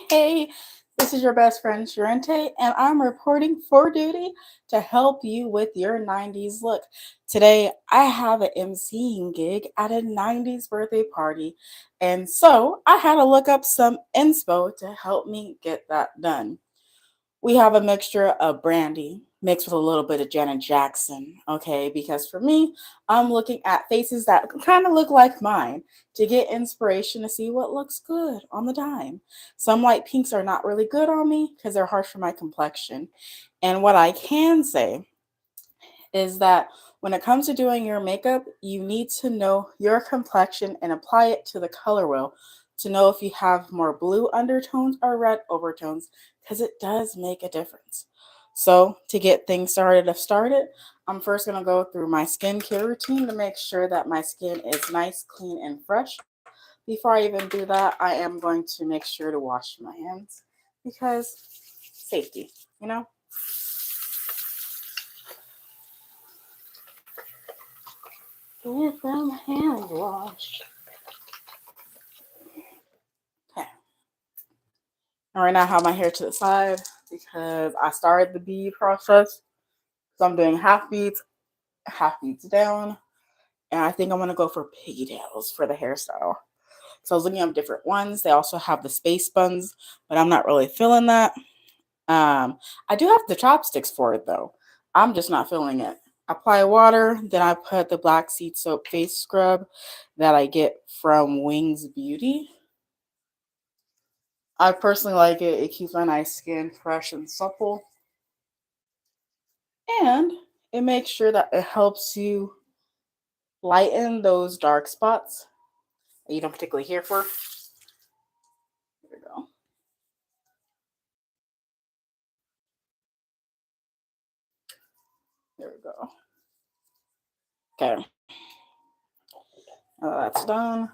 Hey, this is your best friend Charente, and I'm reporting for duty to help you with your 90s look. Today, I have an emceeing gig at a 90s birthday party, and so I had to look up some inspo to help me get that done. We have a mixture of brandy mixed with a little bit of Janet Jackson, okay? Because for me, I'm looking at faces that kind of look like mine to get inspiration to see what looks good on the dime. Some light pinks are not really good on me because they're harsh for my complexion. And what I can say is that when it comes to doing your makeup, you need to know your complexion and apply it to the color wheel to know if you have more blue undertones or red overtones because it does make a difference. So, to get things started, I'm first going to go through my skincare routine to make sure that my skin is nice, clean, and fresh. Before I even do that, I am going to make sure to wash my hands because safety, you know? Get them hands washed. Okay. And right now I have my hair to the side because I started the bead process. So I'm doing half beads down. And I think I'm gonna go for pigtails for the hairstyle. So I was looking at different ones. They also have the space buns, but I'm not really feeling that. I do have the chopsticks for it though. I'm just not feeling it. Apply water, then I put the black seed soap face scrub that I get from Wings Beauty. I personally like it. It keeps my nice skin fresh and supple. And it makes sure that it helps you lighten those dark spots that you don't particularly care for. There we go. There we go. Okay. That's done.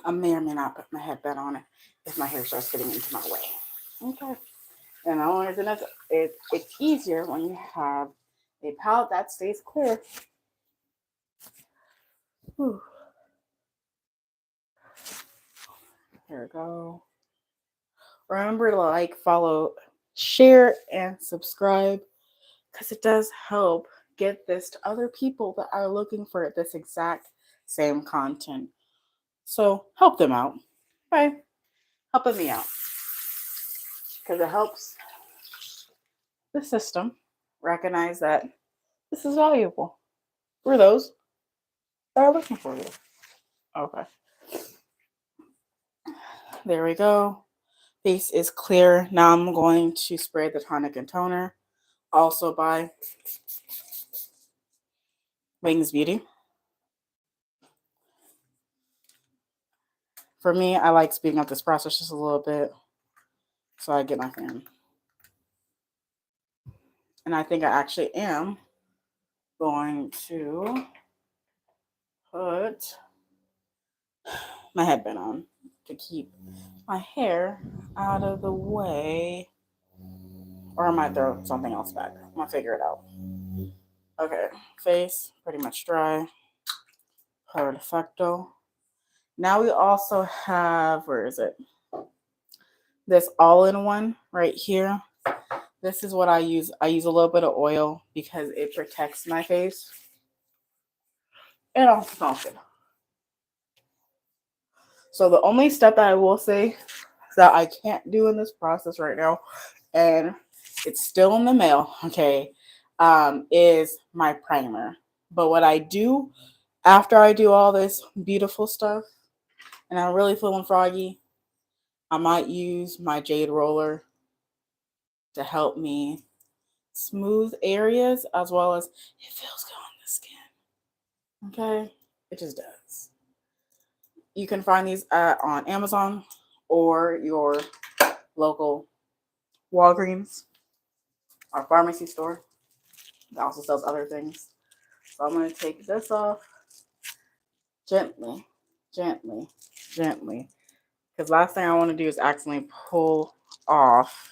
I may or may not put my headband on it if my hair starts getting into my way. Okay. And the only reason is it's easier when you have a palette that stays clear. Whew. Here we go. Remember to like, follow, share, and subscribe because it does help get this to other people that are looking for this exact same content. So help them out by helping me out because it helps the system recognize that this is valuable for those that are looking for you. Okay, there we go. Face is clear. Now I'm going to spray the tonic and toner, also by Wings Beauty. For me, I like speeding up this process just a little bit so I get my fan. And I think I actually am going to put my headband on to keep my hair out of the way. Or I might throw something else back. I'm gonna figure it out. Okay, face pretty much dry. Perfecto. Now we also have, where is it? This all-in-one right here. This is what I use. I use a little bit of oil because it protects my face. It also smells good. So the only step that I will say that I can't do in this process right now, and it's still in the mail, okay, is my primer. But what I do after I do all this beautiful stuff, and I'm really feeling froggy, I might use my jade roller to help me smooth areas as well as it feels good on the skin. Okay, it just does. You can find these on Amazon or your local Walgreens or pharmacy store. It also sells other things. So I'm going to take this off gently, gently, gently. Because last thing I want to do is accidentally pull off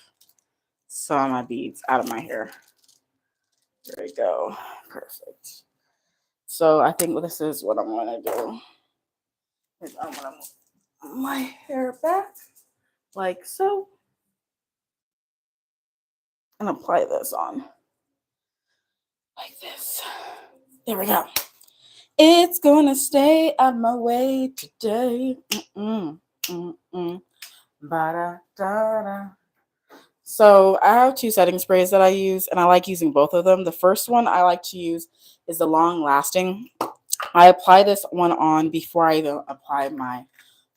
some of my beads out of my hair. There we go. Perfect. So I think this is what I'm going to do. Is I'm going to move my hair back like so, and apply this on like this. There we go. It's gonna stay out of my way today. Mm-mm, mm-mm. Ba-da-da-da. So I have two setting sprays that I use, and I like using both of them. The first one I like to use is the long lasting. I apply this one on before I even apply my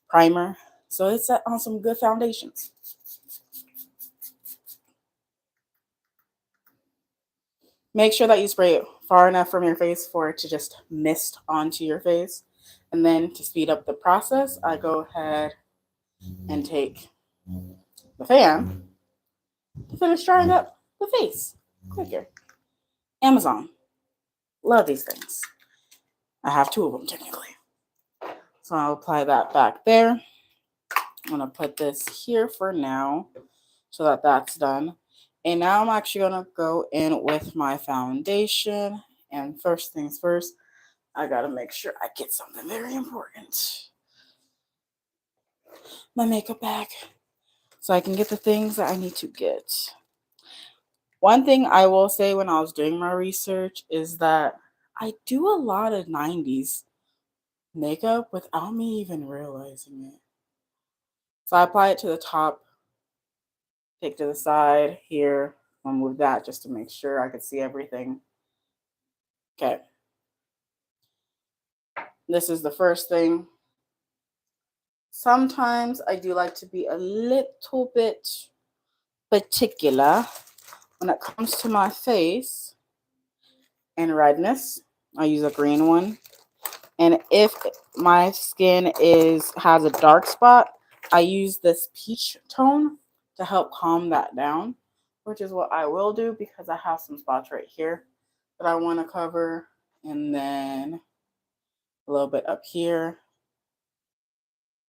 primer. So it's set on some good foundations. Make sure that you spray it far enough from your face for it to just mist onto your face. And then to speed up the process, I go ahead and take the fan to finish drying up the face quicker. Amazon. Love these things. I have two of them technically. So I'll apply that back there. I'm going to put this here for now so that that's done. And now I'm actually going to go in with my foundation. And first things first, I got to make sure I get something very important. My makeup bag. So I can get the things that I need to get. One thing I will say when I was doing my research is that I do a lot of 90s makeup without me even realizing it. So I apply it to the top, take to the side here. I'll move that just to make sure I can see everything. Okay. This is the first thing. Sometimes I do like to be a little bit particular when it comes to my face and redness. I use a green one. And if my skin has a dark spot, I use this peach tone to help calm that down, which is what I will do because I have some spots right here that I want to cover. And then a little bit up here.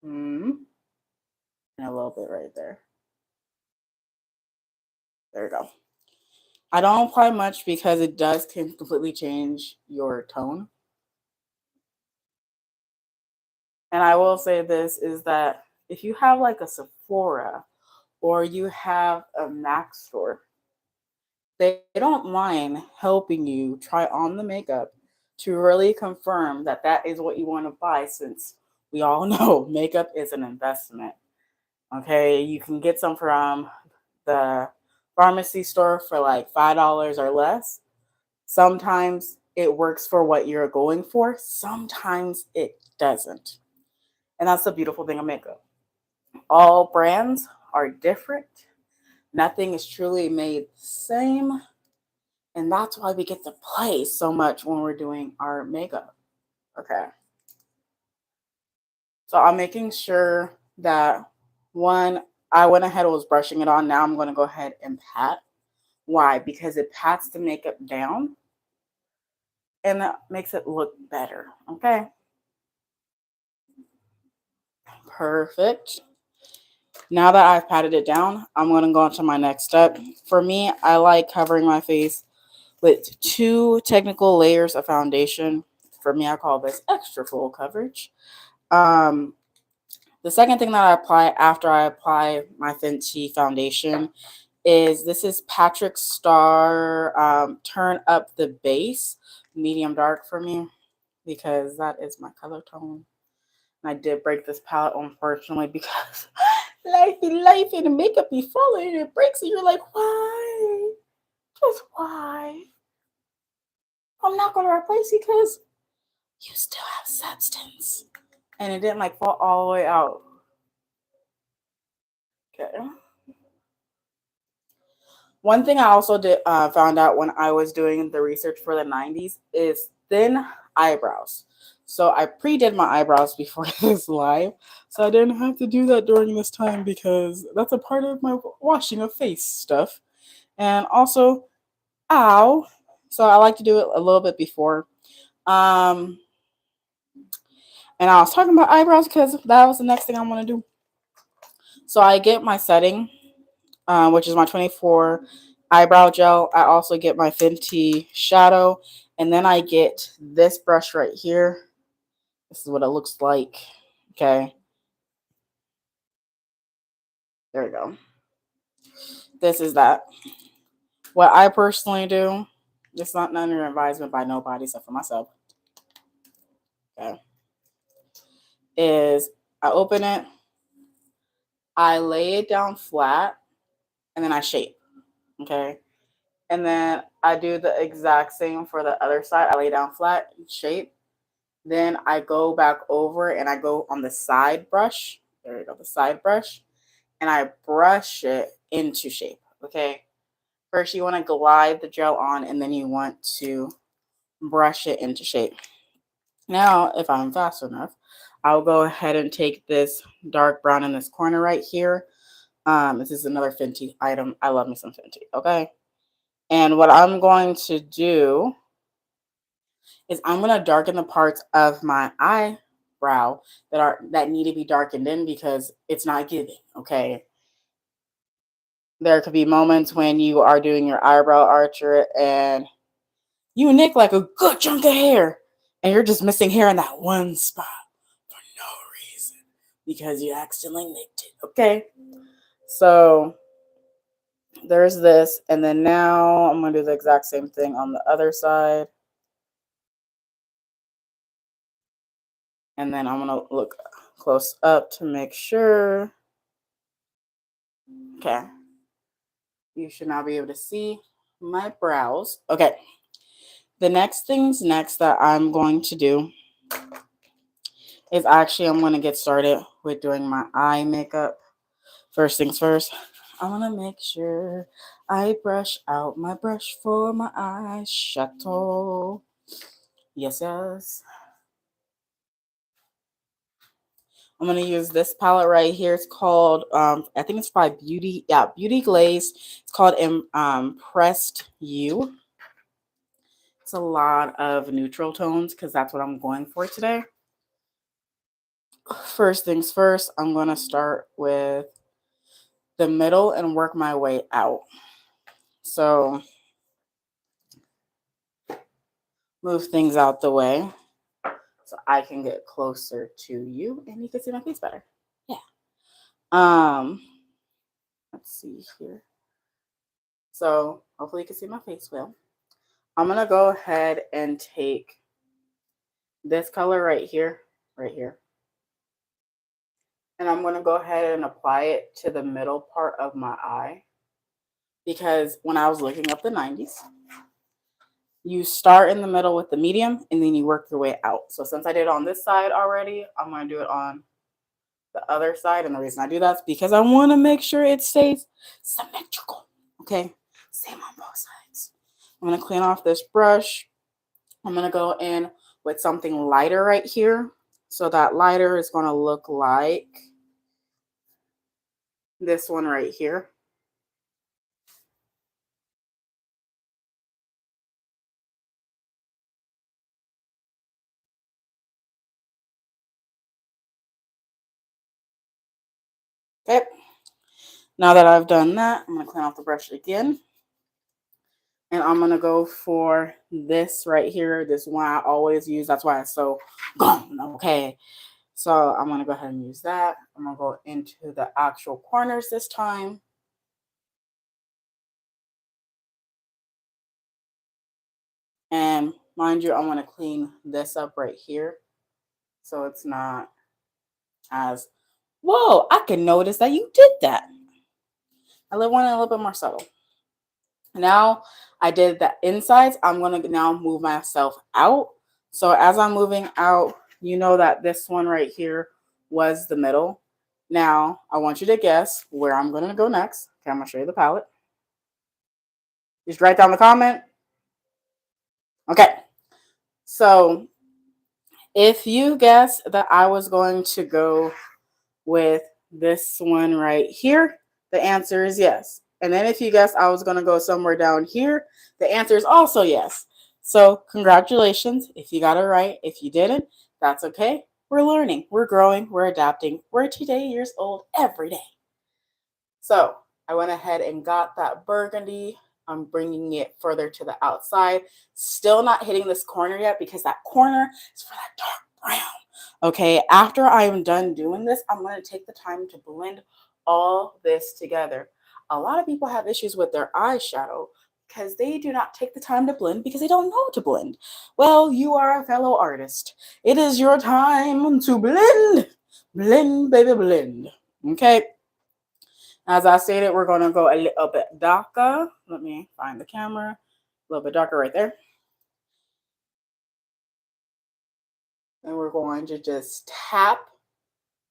And a little bit right there. There we go. I don't apply much because it does completely change your tone. And I will say this is that if you have like a Sephora or you have a Mac store, they don't mind helping you try on the makeup to really confirm that that is what you want to buy, since we all know makeup is an investment. Okay, you can get some from the pharmacy store for like $5 or less. Sometimes it works for what you're going for, sometimes it doesn't. And that's the beautiful thing of makeup. All brands are different. Nothing is truly made the same. And that's why we get to play so much when we're doing our makeup. Okay. So I'm making sure that one, I went ahead and was brushing it on. Now I'm going to go ahead and pat. Why? Because it pats the makeup down and that makes it look better. Okay. Perfect. Now that I've patted it down, I'm going to go on to my next step. For me, I like covering my face with two technical layers of foundation. For me, I call this extra full coverage. The second thing that I apply after I apply my Fenty foundation is this is Patrick Star Turn Up the Base, medium dark for me, because that is my color tone. And I did break this palette, unfortunately, because life and the makeup be falling and it breaks, and you're like, why? Just why? I'm not going to replace you because you still have substance. And it didn't like fall all the way out. Okay. One thing I also did found out when I was doing the research for the 90s is thin eyebrows. So I pre-did my eyebrows before this live, so I didn't have to do that during this time because that's a part of my washing of face stuff. And also, ow, so I like to do it a little bit before. Um, and I was talking about eyebrows because that was the next thing I want to do. So I get my setting, which is my 24 eyebrow gel. I also get my Fenty shadow, and then I get this brush right here. This is what it looks like. Okay. There we go. This is that. What I personally do, it's not under advisement by nobody except for myself. Okay. Is I open it, I lay it down flat, and then I shape. Okay. And then I do the exact same for the other side. I lay down flat, shape. Then I go back over and I go on the side brush. There we go, the side brush. And I brush it into shape. Okay. First, you want to glide the gel on and then you want to brush it into shape. Now, if I'm fast enough, I'll go ahead and take this dark brown in this corner right here. This is another Fenty item. I love me some Fenty. Okay. And what I'm going to do is I'm going to darken the parts of my eyebrow that need to be darkened in because it's not giving. Okay. There could be moments when you are doing your eyebrow archer and you nick like a good chunk of hair and you're just missing hair in that one spot for no reason because you accidentally nicked it. Okay. So there's this. And then now I'm going to do the exact same thing on the other side. And then I'm going to look close up to make sure. Okay. You should now be able to see my brows. Okay. The next things next that I'm going to do is actually I'm going to get started with doing my eye makeup. First things first, I want to make sure I brush out my brush for my eyeshadow. Yes, yes. I'm going to use this palette right here. It's called, I think it's by Beauty Glaze. It's called Impressed You. It's a lot of neutral tones because that's what I'm going for today. First things first, I'm going to start with the middle and work my way out. So move things out the way so I can get closer to you and you can see my face better. Yeah. Let's see here. So hopefully you can see my face well. I'm going to go ahead and take this color right here. And I'm going to go ahead and apply it to the middle part of my eye. Because when I was looking up the 90s, you start in the middle with the medium and then you work your way out. So since I did it on this side already, I'm going to do it on the other side. And the reason I do that is because I want to make sure it stays symmetrical. Okay, same on both sides. I'm going to clean off this brush. I'm going to go in with something lighter right here. So that lighter is going to look like this one right here. Okay. Now that I've done that, I'm going to clean off the brush again. And I'm going to go for this right here. This one I always use. That's why it's so gone. Okay. So I'm going to go ahead and use that. I'm going to go into the actual corners this time. And mind you, I want to clean this up right here. So it's not as, whoa, I can notice that you did that. I want it a little bit more subtle. Now I did the insides. I'm going to now move myself out. So as I'm moving out, you know that this one right here was the middle. Now I want you to guess where I'm going to go next. Okay, I'm going to show you the palette. Just write down the comment. Okay. So if you guess that I was going to go with this one right here, the answer is yes. And then if you guess I was going to go somewhere down here, the answer is also yes. So congratulations if you got it right. If you didn't, that's okay. We're learning, we're growing, we're adapting. We're today years old every day. So I went ahead and got that burgundy. I'm bringing it further to the outside. Still not hitting this corner yet because that corner is for that dark brown. Okay, after I am done doing this, I'm going to take the time to blend all this together. A lot of people have issues with their eyeshadow because they do not take the time to blend because they don't know to blend. Well, you are a fellow artist. It is your time to blend. Blend, baby, blend. Okay. As I stated, we're going to go a little bit darker. Let me find the camera. A little bit darker right there. And we're going to just tap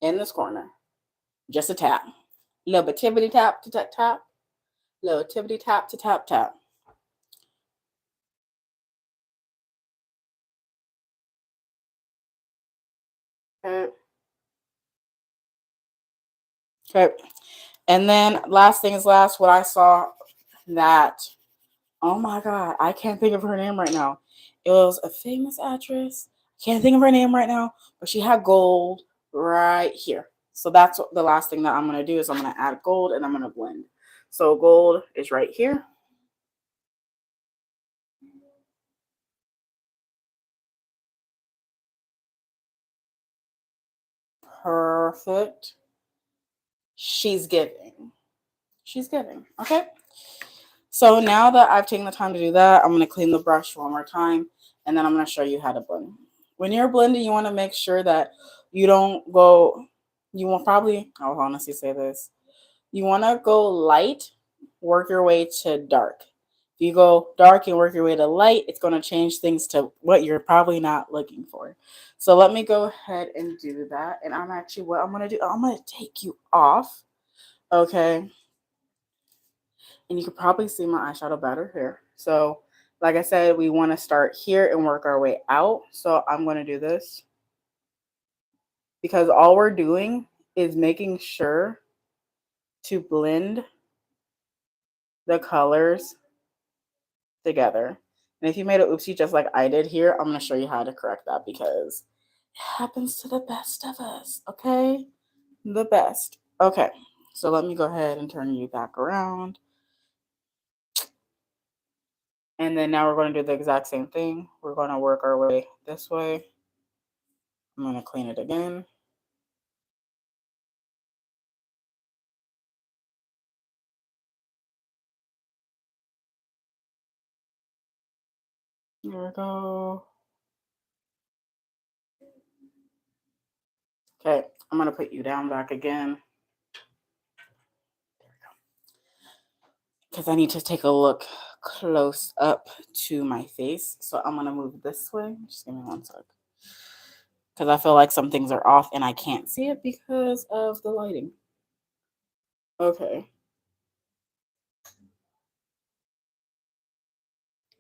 in this corner. Just a tap. A little bit tippity tap to tap tap. Little tippity tap to tap tap. Okay. Okay. And then last thing is last, what I saw that, oh my God, I can't think of her name right now. It was a famous actress. Can't think of her name right now, but she had gold right here. So that's what the last thing that I'm going to do is I'm going to add gold and I'm going to blend. So gold is right here. Perfect. She's giving. She's giving. Okay. So now that I've taken the time to do that, I'm going to clean the brush one more time, and then I'm going to show you how to blend. When you're blending, you want to make sure that you don't go, you will probably, I'll honestly say this, you want to go light, work your way to dark. If you go dark and work your way to light, it's going to change things to what you're probably not looking for. So let me go ahead and do that. And I'm actually, what I'm going to do, I'm going to take you off. Okay. And you can probably see my eyeshadow better here. So like I said, we want to start here and work our way out. So I'm going to do this because all we're doing is making sure to blend the colors together. And if you made an oopsie just like I did here, I'm going to show you how to correct that because it happens to the best of us, okay? The best. Okay, so let me go ahead and turn you back around. And then now we're going to do the exact same thing. We're going to work our way this way. I'm going to clean it again. There we go. Okay, I'm going to put you down back again. Because I need to take a look close up to my face. So I'm going to move this way. Just give me one sec. Because I feel like some things are off and I can't see it because of the lighting. Okay.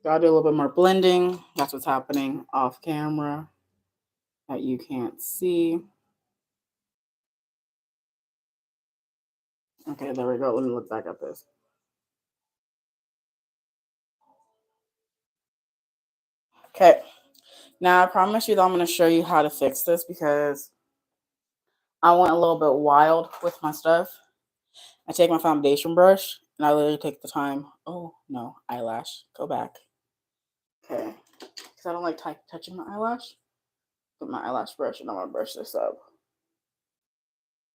Gotta do a little bit more blending. That's what's happening off camera that you can't see. Okay, there we go. Let me look back at this. Okay. Now I promise you that I'm going to show you how to fix this because I went a little bit wild with my stuff. I take my foundation brush and I literally take the time. Oh no, eyelash. Go back. Okay. Because I don't like touching my eyelash. Put my eyelash brush and I'm going to brush this up.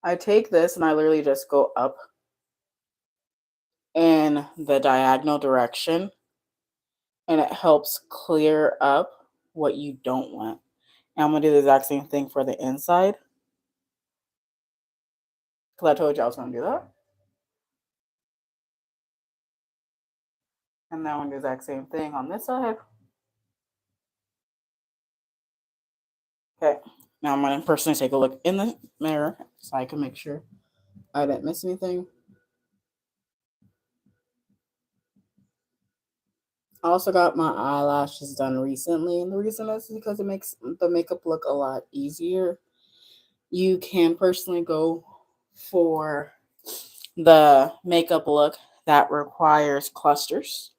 I take this and I literally just go up in the diagonal direction and it helps clear up what you don't want. And I'm going to do the exact same thing for the inside. Because I told you I was going to do that. And now I'm going to do the exact same thing on this side. Okay. Now I'm going to personally take a look in the mirror so I can make sure I didn't miss anything. I also got my eyelashes done recently. And the reason is because it makes the makeup look a lot easier. You can personally go for the makeup look that requires clusters.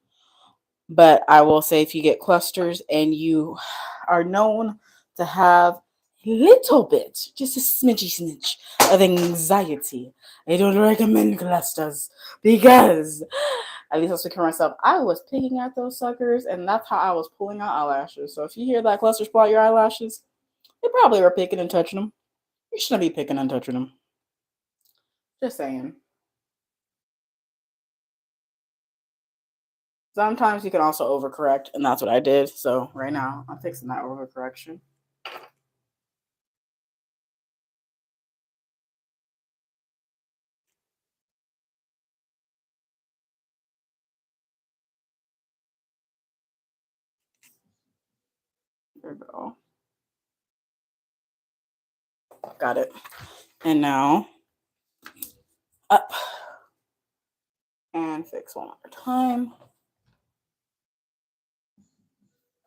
But I will say if you get clusters and you are known to have a little bit, just a smidgy smidge of anxiety, I don't recommend clusters because, at least I was speaking for myself, I was picking at those suckers and that's how I was pulling out eyelashes. So if you hear that cluster spot your eyelashes, they probably were picking and touching them. You shouldn't be picking and touching them. Just saying. Sometimes you can also overcorrect, and that's what I did. So right now, I'm fixing that overcorrection. There we go. Got it. And now up and fix one more time.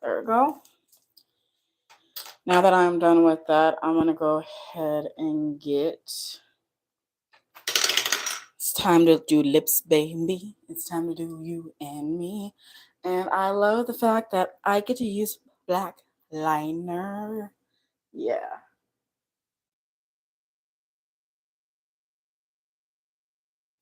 There we go. Now that I'm done with that, I'm going to go ahead and get... It's time to do lips, baby. It's time to do you and me. And I love the fact that I get to use black liner. Yeah.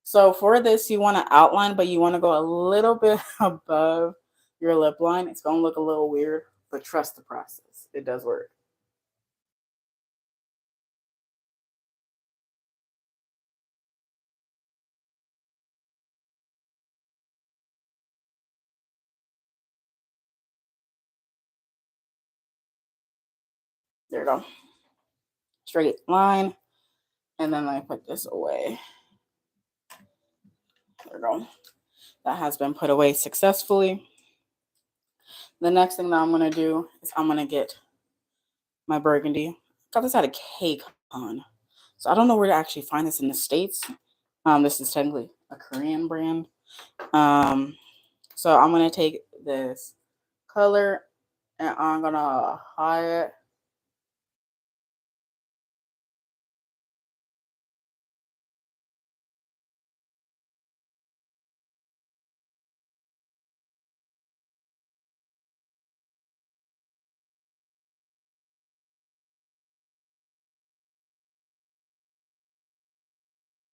So for this, you want to outline, but you want to go a little bit above your lip line. It's going to look a little weird, but trust the process. It does work. There you go. Straight line. And then I put this away. There we go. That has been put away successfully. The next thing that I'm going to do is I'm going to get my burgundy. Got this at a cake on. So I don't know where to actually find this in the States. This is technically a Korean brand. So I'm going to take this color and I'm going to hide it.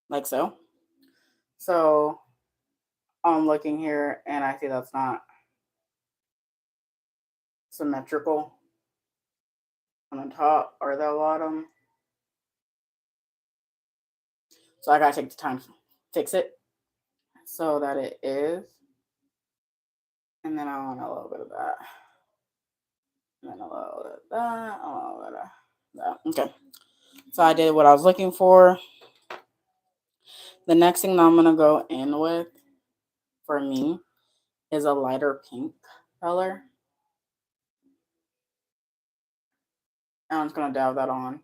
Like so. So I'm looking here and I see that's not symmetrical on the top or the bottom. So I gotta take the time to fix it so that it is. And then I want a little bit of that. And then a little bit of that, a little bit of that. Okay. So I did what I was looking for. The next thing that I'm gonna go in with for me is a lighter pink color. And I'm just gonna dab that on.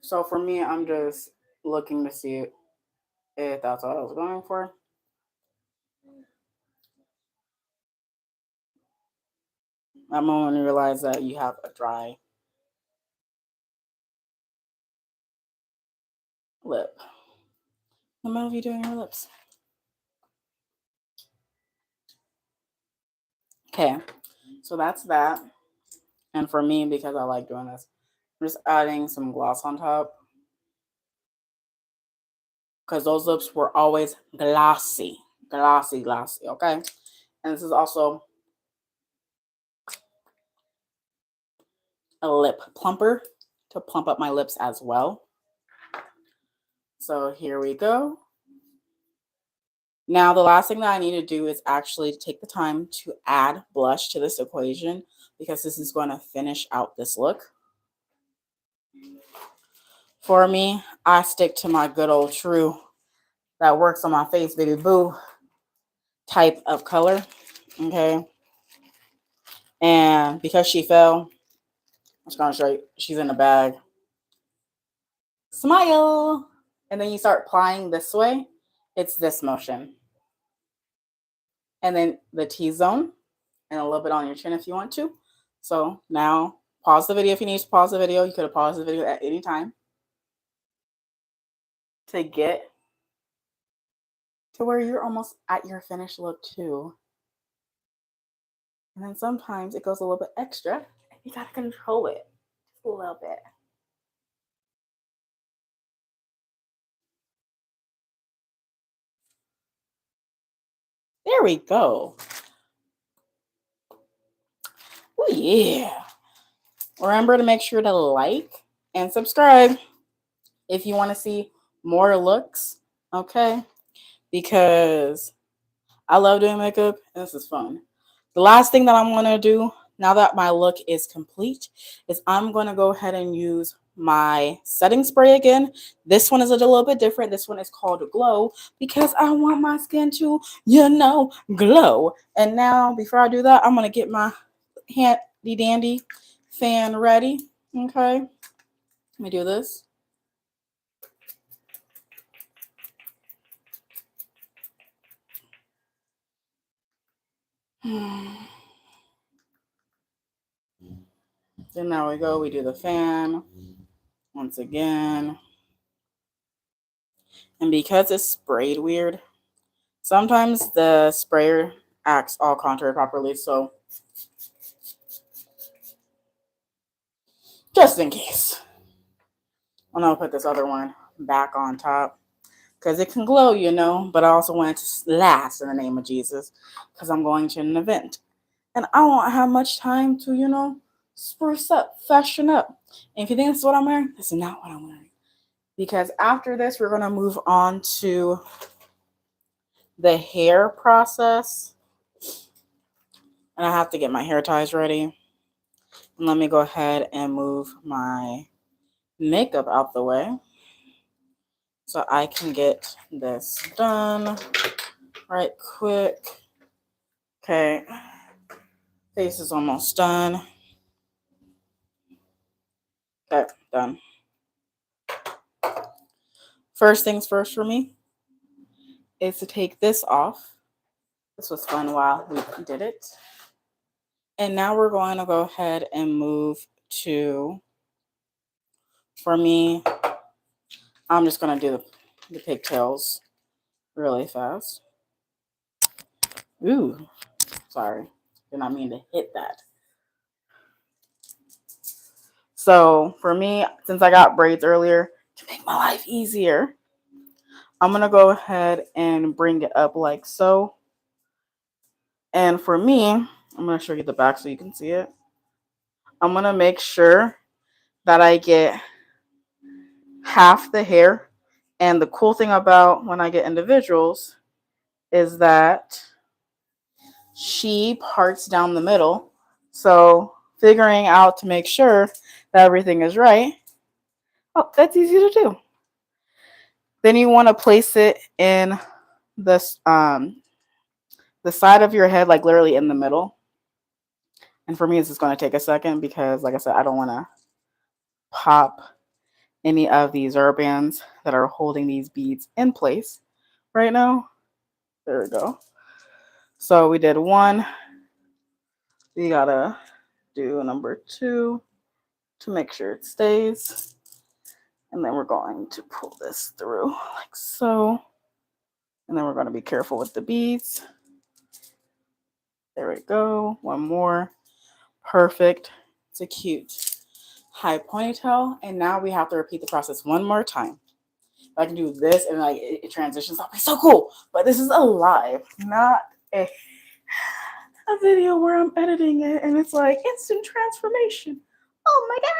So for me, I'm just looking to see if that's what I was going for. That moment you realize that you have a dry lip. The moment you doing your lips. Okay, so that's that. And for me, because I like doing this, I'm just adding some gloss on top. Because those lips were always glossy. Glossy, glossy, okay? And this is also a lip plumper to plump up my lips as well. So here we go. Now, the last thing that I need to do is actually take the time to add blush to this equation because this is going to finish out this look. For me, I stick to my good old true that works on my face, baby boo type of color. Okay. And because she fell, I'm just going to show you, she's in the bag. Smile. And then you start applying this way. It's this motion. And then the T-zone and a little bit on your chin if you want to. So now pause the video if you need to pause the video. You could have paused the video at any time to get to where you're almost at your finished look too. And then sometimes it goes a little bit extra and you got to control it just a little bit. There we go. Oh, yeah. Remember to make sure to like and subscribe if you want to see more looks, okay? Because I love doing makeup and this is fun. The last thing that I'm going to do now that my look is complete is I'm going to go ahead and use my setting spray again. This one is a little bit different. This one is called Glow because I want my skin to, glow. And now, before I do that, I'm going to get my handy dandy fan ready. Okay, let me do this. Then there we go. We do the fan once again. And because it's sprayed weird, sometimes the sprayer acts all contoured properly. So just in case, I'm going to put this other one back on top because it can glow, but I also want it to last in the name of Jesus because I'm going to an event. And I won't have much time to, spruce up, fashion up. And if you think this is what I'm wearing, this is not what I'm wearing. Because after this, we're going to move on to the hair process. And I have to get my hair ties ready. And let me go ahead and move my makeup out the way so I can get this done right quick. Okay, face is almost done. Okay, done. First things first for me is to take this off. This was fun while we did it. And now we're going to go ahead and move to, for me, I'm just going to do the pigtails really fast. Ooh, sorry. Did not mean to hit that. So for me, since I got braids earlier, to make my life easier, I'm going to go ahead and bring it up like so. And for me, I'm going to show you the back so you can see it. I'm going to make sure that I get half the hair. And the cool thing about when I get individuals is that she parts down the middle. So figuring out to make sure that everything is right, oh, that's easy to do. Then you want to place it in this the side of your head, like literally in the middle. And for me, it's just going to take a second because, like I said, I don't want to pop any of these rubber bands that are holding these beads in place right now. There we go. So we did one. We got to do number 2 to make sure it stays. And then we're going to pull this through like so. And then we're going to be careful with the beads. There we go. One more. Perfect. It's a cute high ponytail. And now we have to repeat the process one more time. If I can do this and like it transitions, that'll be so cool. But this is a live, not a video where I'm editing it and it's like instant transformation. Oh my God.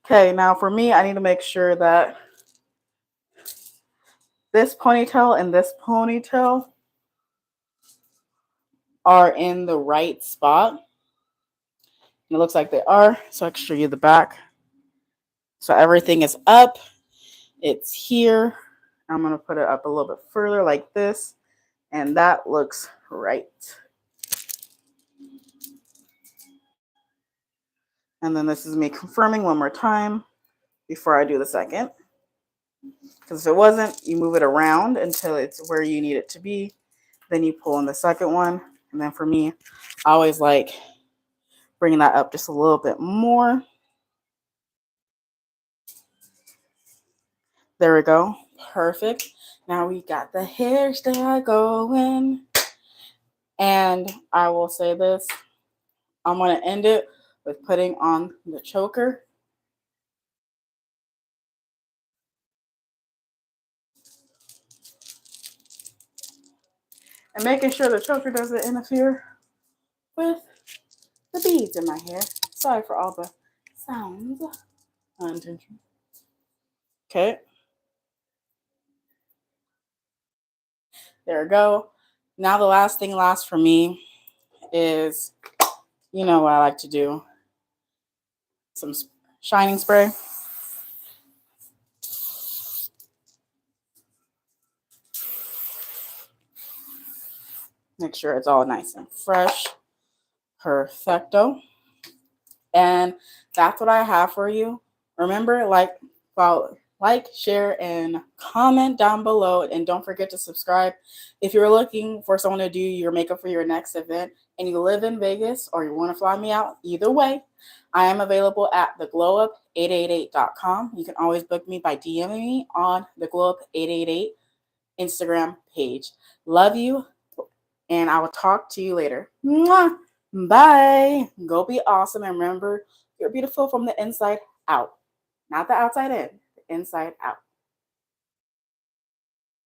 Okay, now for me, I need to make sure that this ponytail and this ponytail are in the right spot. And it looks like they are. So I can show you the back. So everything is up. It's here. I'm going to put it up a little bit further like this. And that looks right. And then this is me confirming one more time before I do the second. Because if it wasn't, you move it around until it's where you need it to be. Then you pull in the second one. And then for me, I always like bringing that up just a little bit more. There we go. Perfect. Now we got the hairstyle going. And I will say this. I'm going to end it with putting on the choker. And making sure the choker doesn't interfere with the beads in my hair. Sorry for all the sounds. Unintentional. Okay. There we go. Now the last thing last for me is, you know what I like to do, some shining spray. Make sure it's all nice and fresh. Perfecto. And that's what I have for you. Remember, follow, share, and comment down below. And don't forget to subscribe. If you're looking for someone to do your makeup for your next event and you live in Vegas or you want to fly me out, either way, I am available at theglowup888.com. You can always book me by DMing me on the glowup888 Instagram page. Love you, and I will talk to you later. Mwah! Bye. Go be awesome. And remember, you're beautiful from the inside out, not the outside in, the inside out.